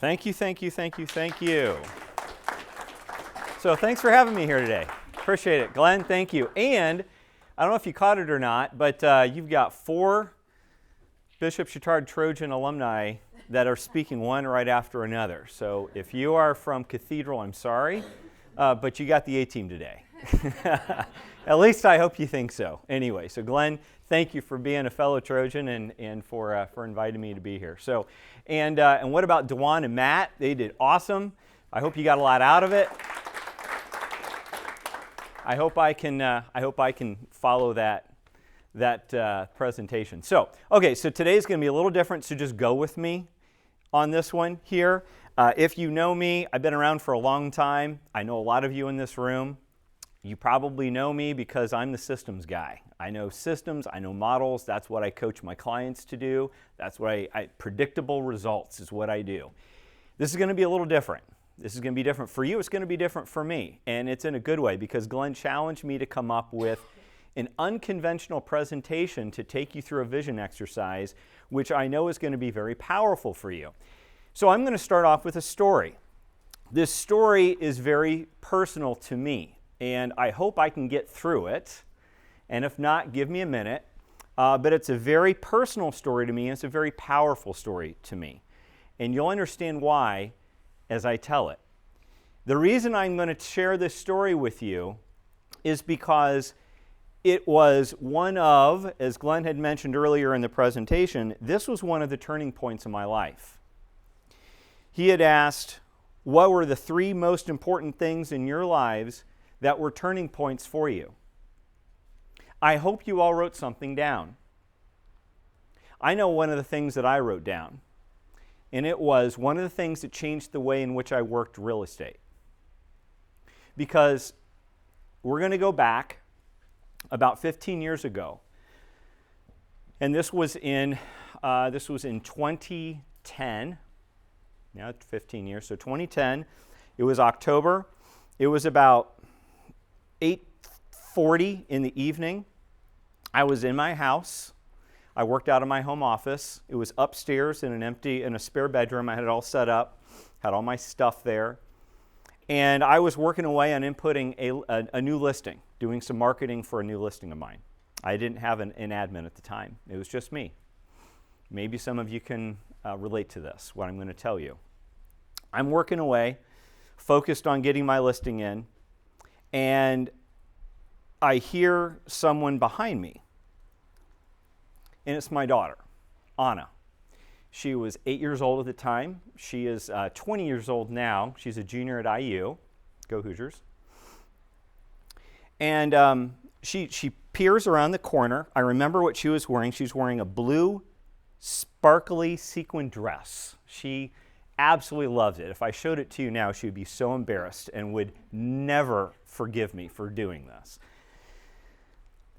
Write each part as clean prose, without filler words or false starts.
Thank you, thank you, thank you, thank you. So thanks for having me here today. Appreciate it. Glenn, thank you. And I don't know if you caught it or not, but you've got 4 Bishop Chittard Trojan alumni that are speaking one right after another. So if you are from Cathedral, I'm sorry, but you got the A-team today. At least I hope you think so. Anyway, so Glenn, thank you for being a fellow Trojan and for inviting me to be here. So, and what about Dewan and Matt? They did awesome. I hope you got a lot out of it. I hope I can follow that presentation. So, okay, so today's going to be a little different. So just go with me on this one here. If you know me, I've been around for a long time. I know a lot of you in this room. You probably know me because I'm the systems guy. I know systems, I know models. That's what I coach my clients to do. That's what predictable results is what I do. This is going to be a little different. This is going to be different for you. It's going to be different for me. And it's in a good way because Glenn challenged me to come up with an unconventional presentation to take you through a vision exercise, which I know is going to be very powerful for you. So I'm going to start off with a story. This story is very personal to me. And I hope I can get through it. And if not, give me a minute. But it's a very personal story to me, and it's a very powerful story to me. And you'll understand why as I tell it. The reason I'm going to share this story with you is because it was one of, as Glenn had mentioned earlier in the presentation, this was one of the turning points in my life. He had asked, what were the 3 most important things in your lives that were turning points for you? I hope you all wrote something down. I know one of the things that I wrote down, and it was one of the things that changed the way in which I worked real estate. Because we're going to go back about 15 years ago, and this was in 2010. Now it's 15 years, so 2010. It was October. It was about 8:40 in the evening. I was in my house. I worked out of my home office. It was upstairs in a spare bedroom. I had it all set up, had all my stuff there. And I was working away on inputting a new listing, doing some marketing for a new listing of mine. I didn't have an admin at the time. It was just me. Maybe some of you can relate to this, what I'm going to tell you. I'm working away, focused on getting my listing in, and I hear someone behind me. And it's my daughter, Anna. She was 8 years old at the time. She is 20 years old now. She's a junior at IU. Go Hoosiers. And she peers around the corner. I remember what she was wearing. She's wearing a blue, sparkly sequin dress. She absolutely loved it. If I showed it to you now, she would be so embarrassed and would never forgive me for doing this.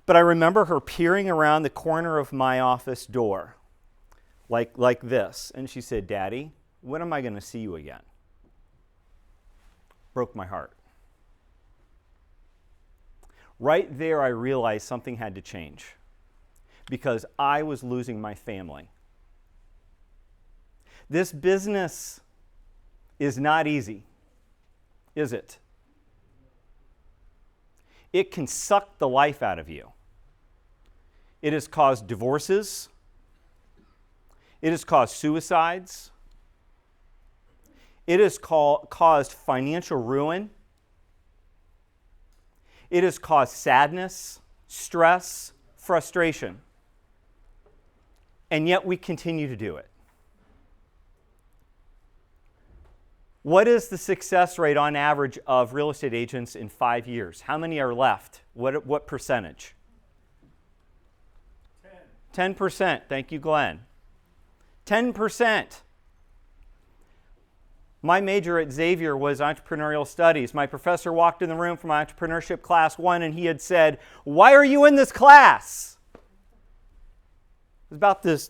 But I remember her peering around the corner of my office door like this. And she said, "Daddy, when am I going to see you again?" Broke my heart. Right there, I realized something had to change because I was losing my family. This business is not easy, is it? It can suck the life out of you. It has caused divorces. It has caused suicides. It has caused financial ruin. It has caused sadness, stress, frustration. And yet we continue to do it. What is the success rate on average of real estate agents in 5 years? How many are left? What percentage? 10%. Thank you, Glenn. 10%. My major at Xavier was entrepreneurial studies. My professor walked in the room from entrepreneurship class 1 and he had said, "Why are you in this class?" It was about this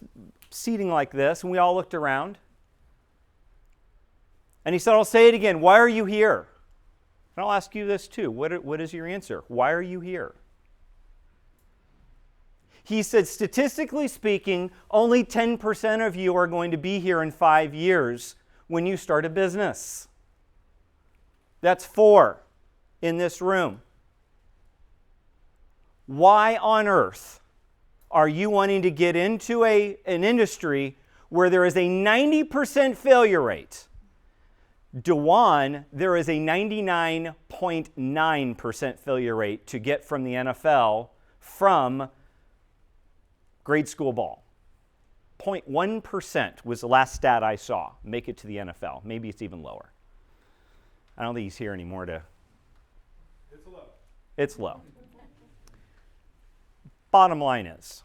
seating like this, and we all looked around. And he said, "I'll say it again. Why are you here?" And I'll ask you this too. What is your answer? Why are you here? He said, statistically speaking, only 10% of you are going to be here in 5 years when you start a business. That's 4 in this room. Why on earth are you wanting to get into an industry where there is a 90% failure rate? Dewan, there is a 99.9% failure rate to get from the NFL from grade school ball. 0.1% was the last stat I saw make it to the NFL. Maybe it's even lower. I don't think he's here anymore to... It's low. It's low. Bottom line is,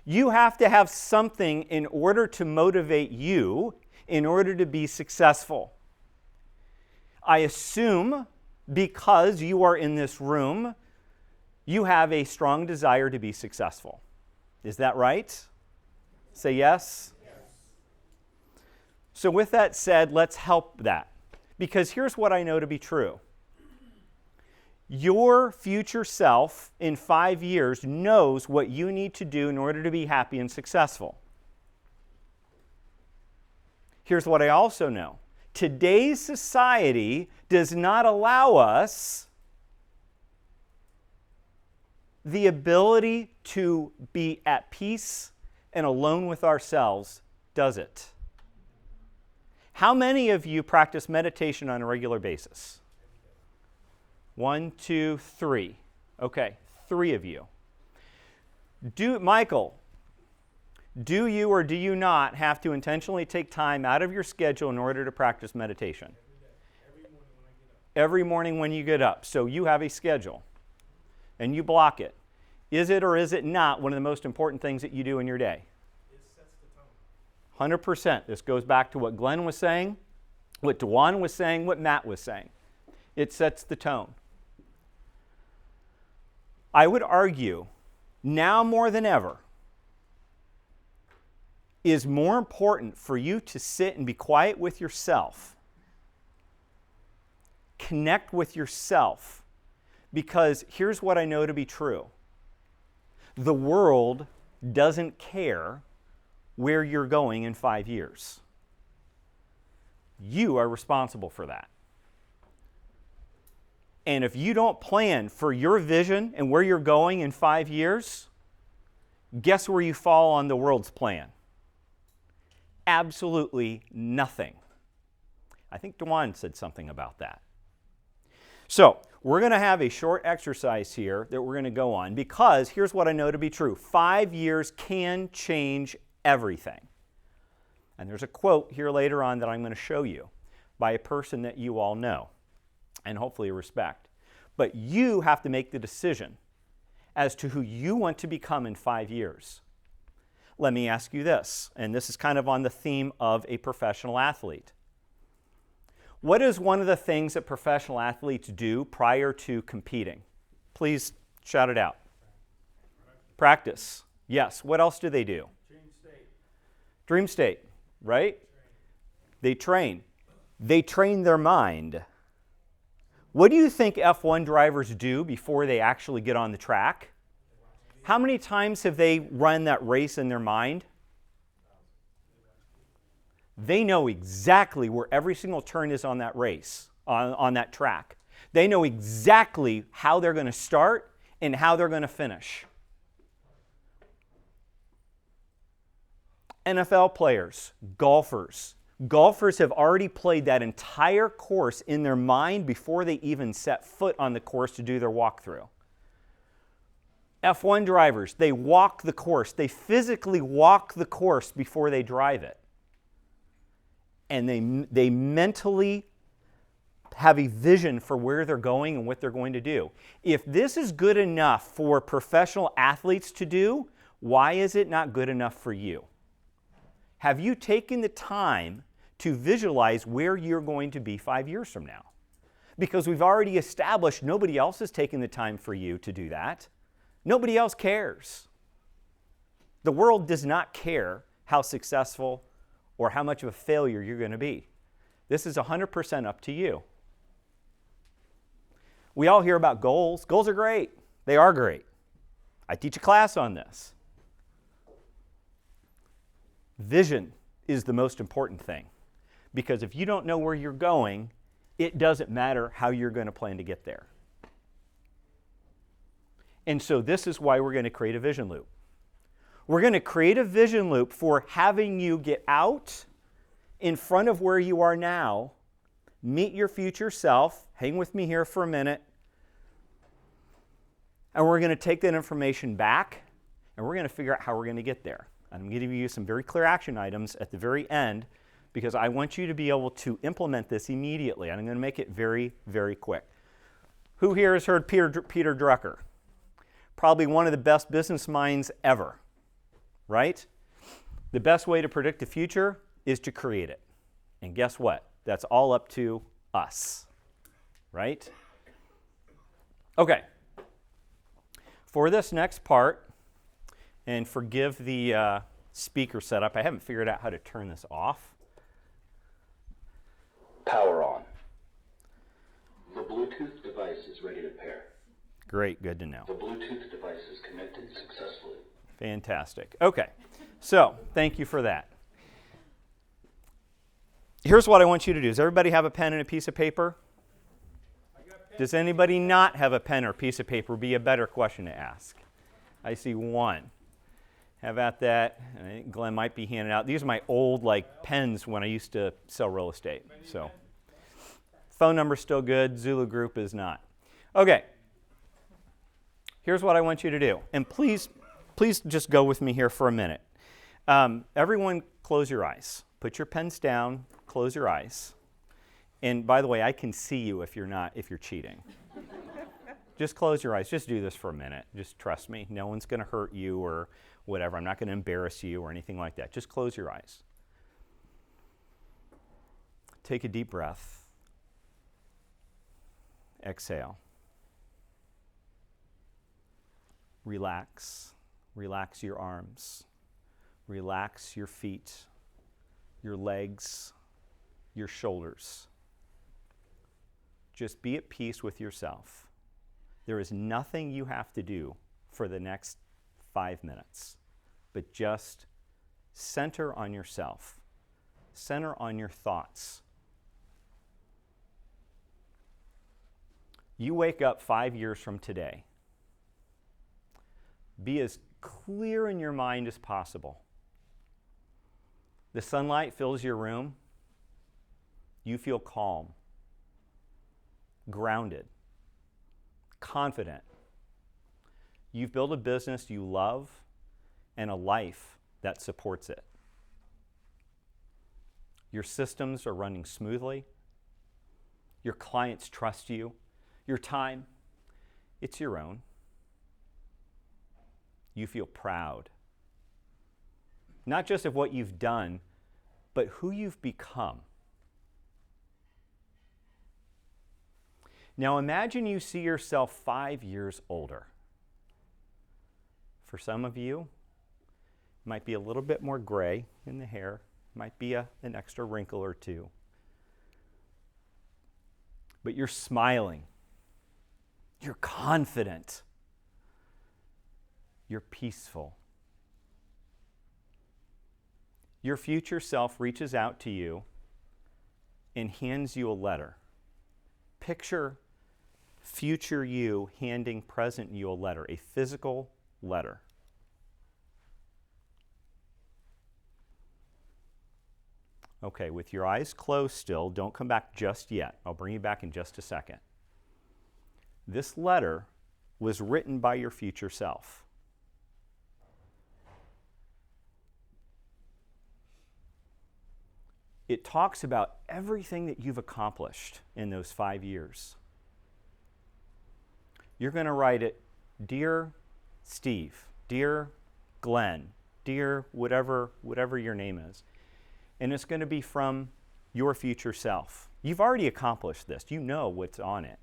you have to have something in order to motivate you in order to be successful. I assume because you are in this room, you have a strong desire to be successful. Is that right? Say yes. Yes. So with that said, let's help that. Because here's what I know to be true. Your future self in 5 years knows what you need to do in order to be happy and successful. Here's what I also know. Today's society does not allow us the ability to be at peace and alone with ourselves, does it? How many of you practice meditation on a regular basis? 1, 2, 3. Okay, 3 of you. Michael, do you or do you not have to intentionally take time out of your schedule in order to practice meditation? Every morning when I get up. Every morning when you get up. So you have a schedule and you block it. Is it or is it not one of the most important things that you do in your day? It sets the tone. 100%. This goes back to what Glenn was saying, what Dewan was saying, what Matt was saying. It sets the tone. I would argue, now more than ever, is more important for you to sit and be quiet with yourself. Connect with yourself. Because here's what I know to be true. The world doesn't care where you're going in 5 years. You are responsible for that. And if you don't plan for your vision and where you're going in 5 years, guess where you fall on the world's plan? Absolutely nothing. I think Dewan said something about that. So, we're going to have a short exercise here that we're going to go on because here's what I know to be true. 5 years can change everything. And there's a quote here later on that I'm going to show you by a person that you all know and hopefully respect. But you have to make the decision as to who you want to become in 5 years. Let me ask you this, and this is kind of on the theme of a professional athlete. What is one of the things that professional athletes do prior to competing? Please shout it out. Practice. Yes. What else do they do? Dream state, right? They train. They train their mind. What do you think F1 drivers do before they actually get on the track? How many times have they run that race in their mind? They know exactly where every single turn is on that race, on that track. They know exactly how they're going to start and how they're going to finish. NFL players, golfers. Golfers have already played that entire course in their mind before they even set foot on the course to do their walkthrough. F1 drivers, they walk the course. They physically walk the course before they drive it. And they mentally have a vision for where they're going and what they're going to do. If this is good enough for professional athletes to do, why is it not good enough for you? Have you taken the time to visualize where you're going to be 5 years from now? Because we've already established nobody else is taking the time for you to do that. Nobody else cares. The world does not care how successful or how much of a failure you're going to be. This is 100% up to you. We all hear about goals. Goals are great. They are great. I teach a class on this. Vision is the most important thing. Because if you don't know where you're going, it doesn't matter how you're going to plan to get there. And so this is why we're going to create a vision loop. We're going to create a vision loop for having you get out in front of where you are now, meet your future self. Hang with me here for a minute. And we're going to take that information back, and we're going to figure out how we're going to get there. And I'm going to give you some very clear action items at the very end, because I want you to be able to implement this immediately. And I'm going to make it very, very quick. Who here has heard Peter Drucker? Probably one of the best business minds ever, right? The best way to predict the future is to create it. And guess what? That's all up to us, right? Okay. For this next part, and forgive the speaker setup, I haven't figured out how to turn this off. Power on. The Bluetooth device is ready to pair. Great, good to know. The Bluetooth device is connected successfully. Fantastic. Okay, so thank you for that. Here's what I want you to do. Does everybody have a pen and a piece of paper? Does anybody not have a pen or piece of paper? Would be a better question to ask. I see one. Have at that. I think Glenn might be handing out. These are my old pens when I used to sell real estate. So, phone number's still good. Zulu Group is not. Okay. Here's what I want you to do. And please just go with me here for a minute. Everyone, close your eyes. Put your pens down. Close your eyes. And by the way, I can see you if you're cheating. Just close your eyes. Just do this for a minute. Just trust me. No one's going to hurt you or whatever. I'm not going to embarrass you or anything like that. Just close your eyes. Take a deep breath. Exhale. Relax. Relax your arms. Relax your feet, your legs, your shoulders. Just be at peace with yourself. There is nothing you have to do for the next 5 minutes, but just center on yourself. Center on your thoughts. You wake up 5 years from today. Be as clear in your mind as possible. The sunlight fills your room. You feel calm, grounded, confident. You've built a business you love and a life that supports it. Your systems are running smoothly. Your clients trust you. Your time, it's your own. You feel proud, not just of what you've done, but who you've become. Now imagine you see yourself 5 years older. For some of you, it might be a little bit more gray in the hair, might be an extra wrinkle or two. But you're smiling. You're confident. You're peaceful. Your future self reaches out to you and hands you a letter. Picture future you handing present you a letter, a physical letter. Okay, with your eyes closed still, don't come back just yet. I'll bring you back in just a second. This letter was written by your future self. It talks about everything that you've accomplished in those 5 years. You're going to write it, Dear Steve, Dear Glenn, Dear whatever your name is. And it's going to be from your future self. You've already accomplished this. You know what's on it.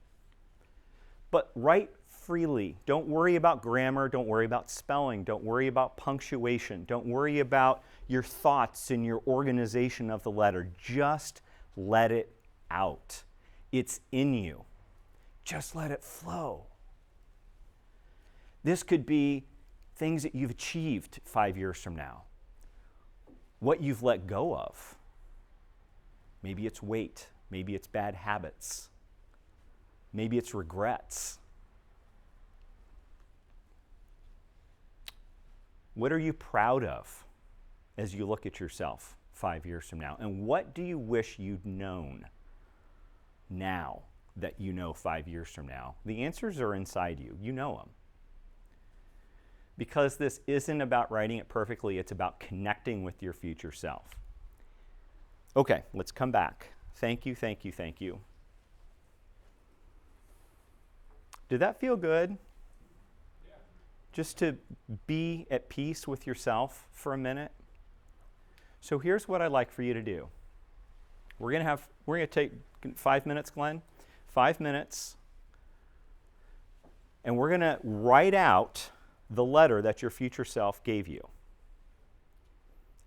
But write freely. Don't worry about grammar. Don't worry about spelling. Don't worry about punctuation. Don't worry about your thoughts and your organization of the letter. Just let it out. It's in you. Just let it flow. This could be things that you've achieved 5 years from now. What you've let go of. Maybe it's weight. Maybe it's bad habits. Maybe it's regrets. What are you proud of as you look at yourself 5 years from now? And what do you wish you'd known now that you know 5 years from now? The answers are inside you. You know them. Because this isn't about writing it perfectly, it's about connecting with your future self. Okay, let's come back. Thank you, thank you, thank you. Did that feel good? Yeah. Just to be at peace with yourself for a minute? So here's what I'd like for you to do. We're going to take 5 minutes, Glenn. 5 minutes. And we're going to write out the letter that your future self gave you.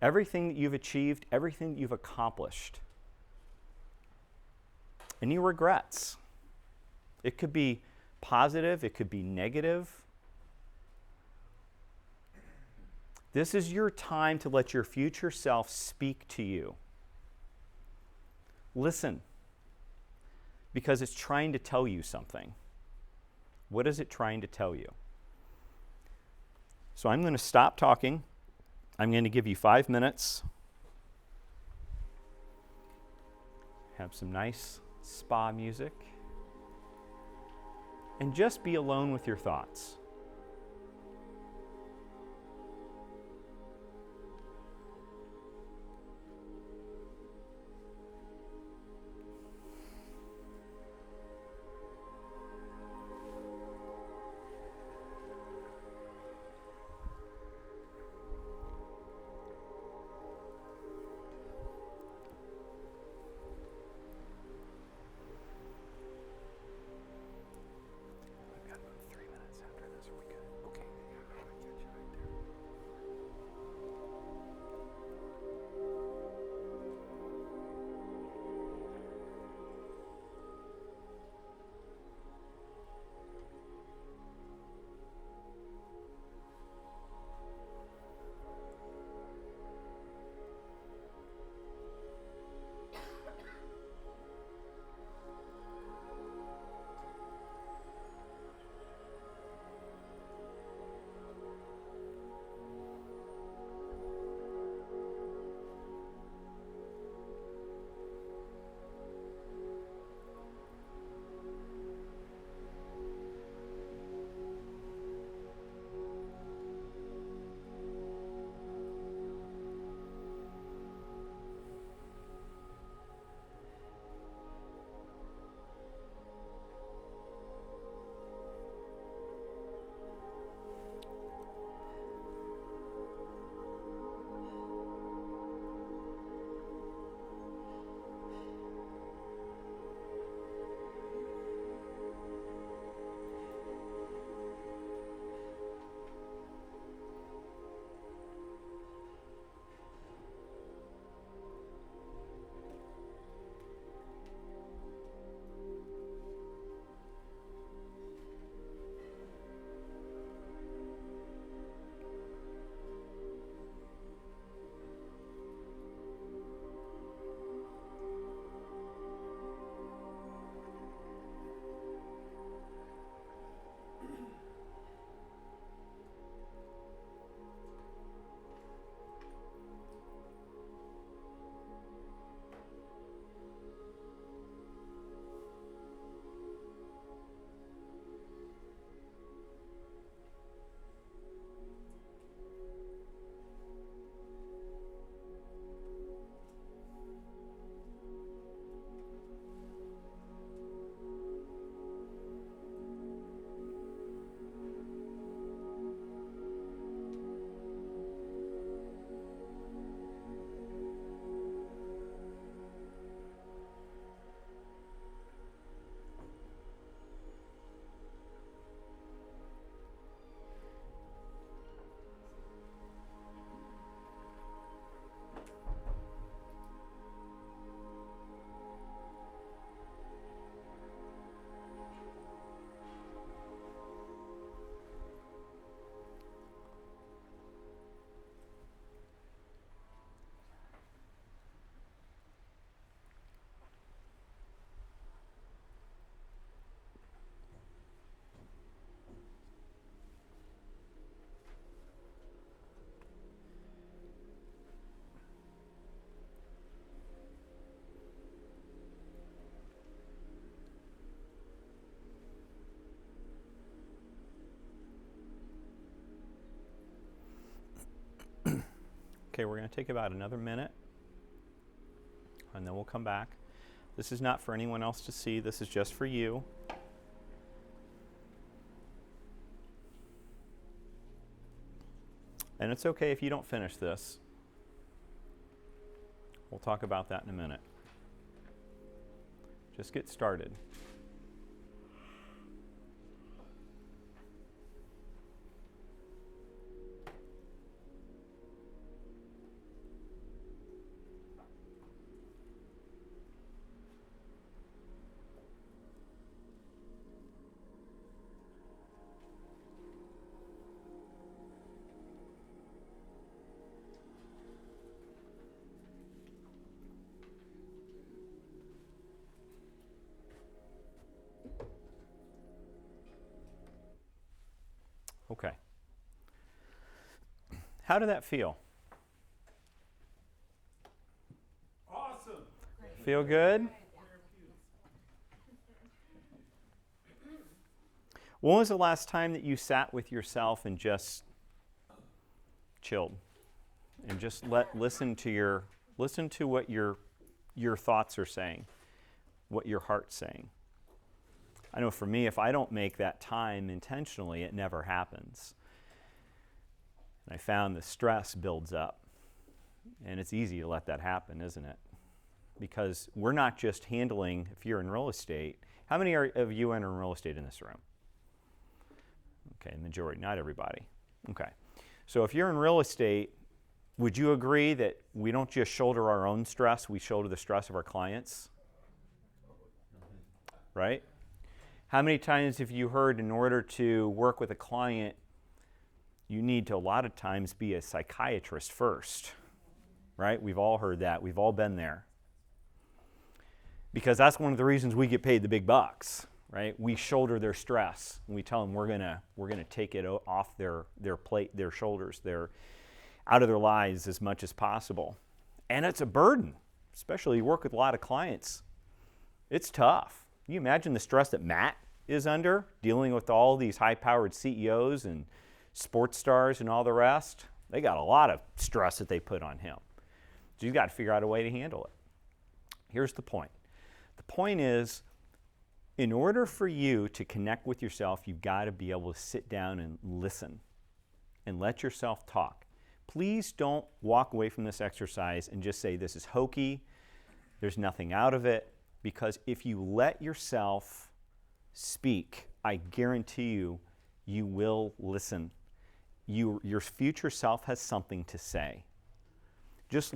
Everything that you've achieved, everything that you've accomplished. Any regrets? It could be positive, it could be negative. This is your time to let your future self speak to you. Listen, because it's trying to tell you something. What is it trying to tell you? So I'm going to stop talking. I'm going to give you 5 minutes. Have some nice spa music. And just be alone with your thoughts. I've got about 3 minutes after Okay, we're going to take about another minute, and then we'll come back. This is not for anyone else to see. This is just for you. And it's okay if you don't finish this. We'll talk about that in a minute. Just get started. Okay. How did that feel? Awesome. Feel good? When was the last time that you sat with yourself and just chilled and just listen to what your thoughts are saying, what your heart's saying? I know for me, if I don't make that time intentionally, it never happens. And I found the stress builds up. And it's easy to let that happen, isn't it? Because we're not just handling, if you're in real estate, how many of you are in real estate in this room? Okay, majority, not everybody. Okay. So if you're in real estate, would you agree that we don't just shoulder our own stress, we shoulder the stress of our clients? Right? How many times have you heard in order to work with a client, you need to a lot of times be a psychiatrist first, right? We've all heard that. We've all been there. Because that's one of the reasons we get paid the big bucks, right? We shoulder their stress, and we tell them we're gonna take it off their plate, their shoulders, out of their lives as much as possible. And it's a burden, especially you work with a lot of clients. It's tough. Can you imagine the stress that Matt is under, dealing with all these high-powered CEOs and sports stars and all the rest? They got a lot of stress that they put on him. So you've got to figure out a way to handle it. Here's the point. The point is, in order for you to connect with yourself, you've got to be able to sit down and listen and let yourself talk. Please don't walk away from this exercise and just say, this is hokey, there's nothing out of it. Because if you let yourself speak, I guarantee you, you will listen. Your future self has something to say.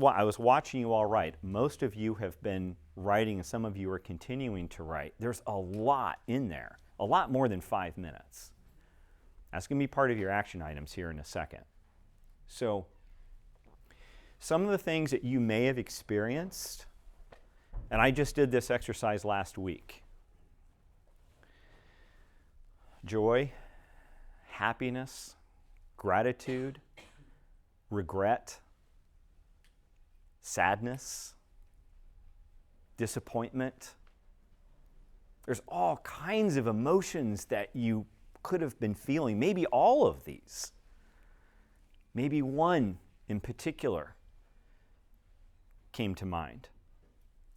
I was watching you all write. Most of you have been writing, and some of you are continuing to write. There's a lot in there, a lot more than 5 minutes. That's going to be part of your action items here in a second. So, some of the things that you may have experienced, and I just did this exercise last week. Joy, happiness, gratitude, regret, sadness, disappointment. There's all kinds of emotions that you could have been feeling. Maybe all of these. Maybe one in particular came to mind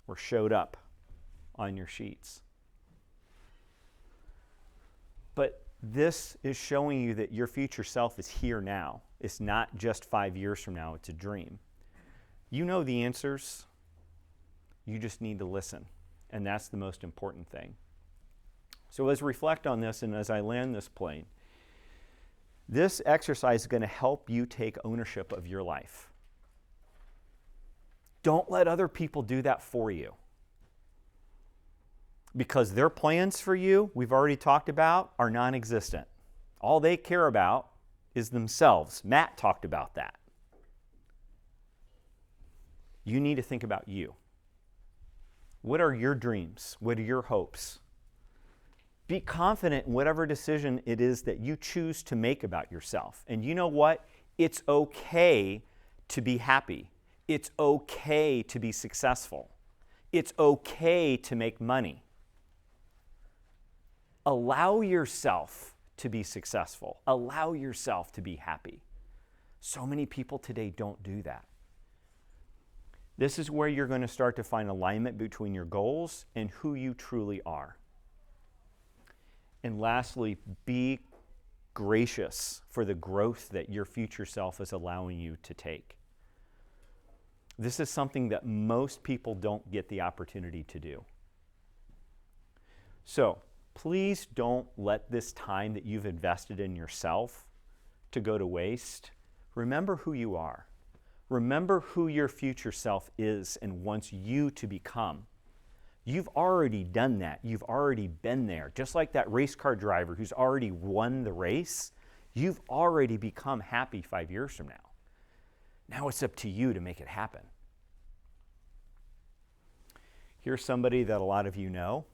or showed up on your sheets. But this is showing you that your future self is here now. It's not just 5 years from now, it's a dream. You know the answers. You just need to listen. And that's the most important thing. So as I reflect on this and as I land this plane, this exercise is going to help you take ownership of your life. Don't let other people do that for you. Because their plans for you, we've already talked about, are non-existent. All they care about is themselves. Matt talked about that. You need to think about you. What are your dreams? What are your hopes? Be confident in whatever decision it is that you choose to make about yourself. And you know what? It's okay to be happy. It's okay to be successful. It's okay to make money. Allow yourself to be successful. Allow yourself to be happy. So many people today don't do that. This is where you're going to start to find alignment between your goals and who you truly are. And lastly, be gracious for the growth that your future self is allowing you to take. This is something that most people don't get the opportunity to do. So please don't let this time that you've invested in yourself to go to waste. Remember who you are. Remember who your future self is and wants you to become. You've already done that. You've already been there. Just like that race car driver who's already won the race, you've already become happy 5 years from now. Now it's up to you to make it happen. Here's somebody that a lot of you know.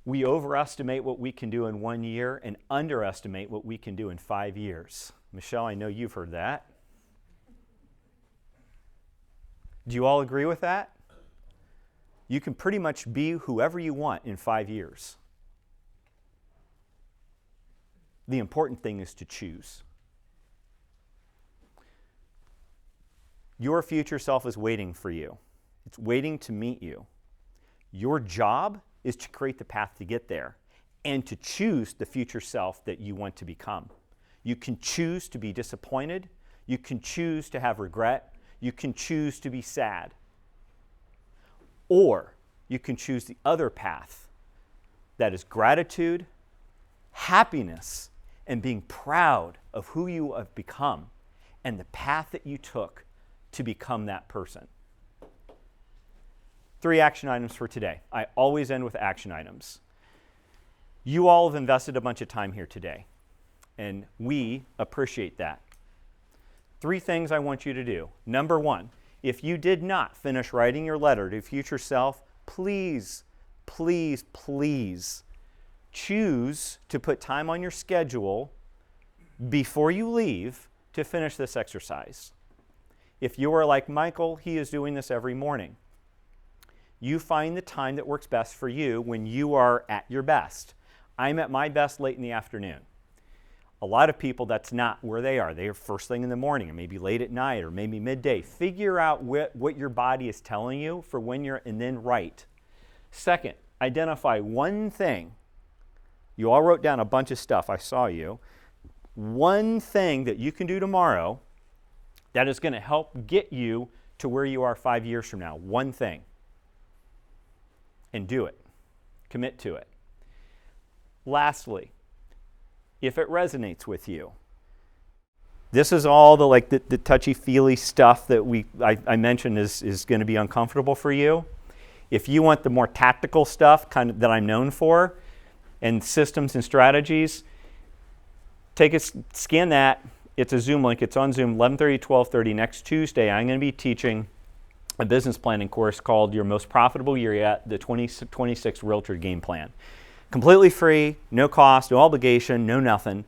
We overestimate what we can do in 1 year and underestimate what we can do in 5 years. Michelle, I know you've heard that. Do you all agree with that? You can pretty much be whoever you want in 5 years. The important thing is to choose. Your future self is waiting for you. It's waiting to meet you. Your job is to create the path to get there and to choose the future self that you want to become. You can choose to be disappointed. You can choose to have regret. You can choose to be sad. Or you can choose the other path that is gratitude, happiness, and being proud of who you have become and the path that you took to become that person. 3 action items for today. I always end with action items. You all have invested a bunch of time here today, and we appreciate that. 3 things I want you to do. Number 1, if you did not finish writing your letter to future self, please, please, please choose to put time on your schedule before you leave to finish this exercise. If you are like Michael, he is doing this every morning. You find the time that works best for you when you are at your best. I'm at my best late in the afternoon. A lot of people, that's not where they are. They are first thing in the morning, or maybe late at night, or maybe midday. Figure out what your body is telling you for when you're, and then write. Second, identify one thing. You all wrote down a bunch of stuff. I saw you. One thing that you can do tomorrow that is going to help get you to where you are 5 years from now. One thing. And do it. Commit to it. Lastly, if it resonates with you, this is all the touchy-feely stuff that I mentioned is going to be uncomfortable for you. If you want the more tactical stuff kind of that I'm known for, and systems and strategies, scan that. It's a Zoom link. It's on Zoom, 11:30 to 12:30 next Tuesday. I'm going to be teaching a business planning course called Your Most Profitable Year Yet, the 2026 Realtor Game Plan. Completely free, no cost, no obligation, no nothing.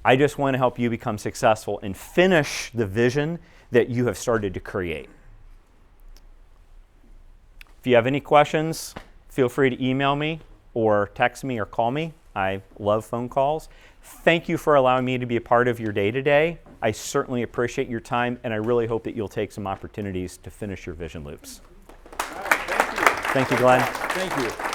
I just want to help you become successful and finish the vision that you have started to create. If you have any questions, feel free to email me or text me or call me. I love phone calls. Thank you for allowing me to be a part of your day today. I certainly appreciate your time, and I really hope that you'll take some opportunities to finish your vision loops. All right, thank you. Thank you, Glenn. Thank you.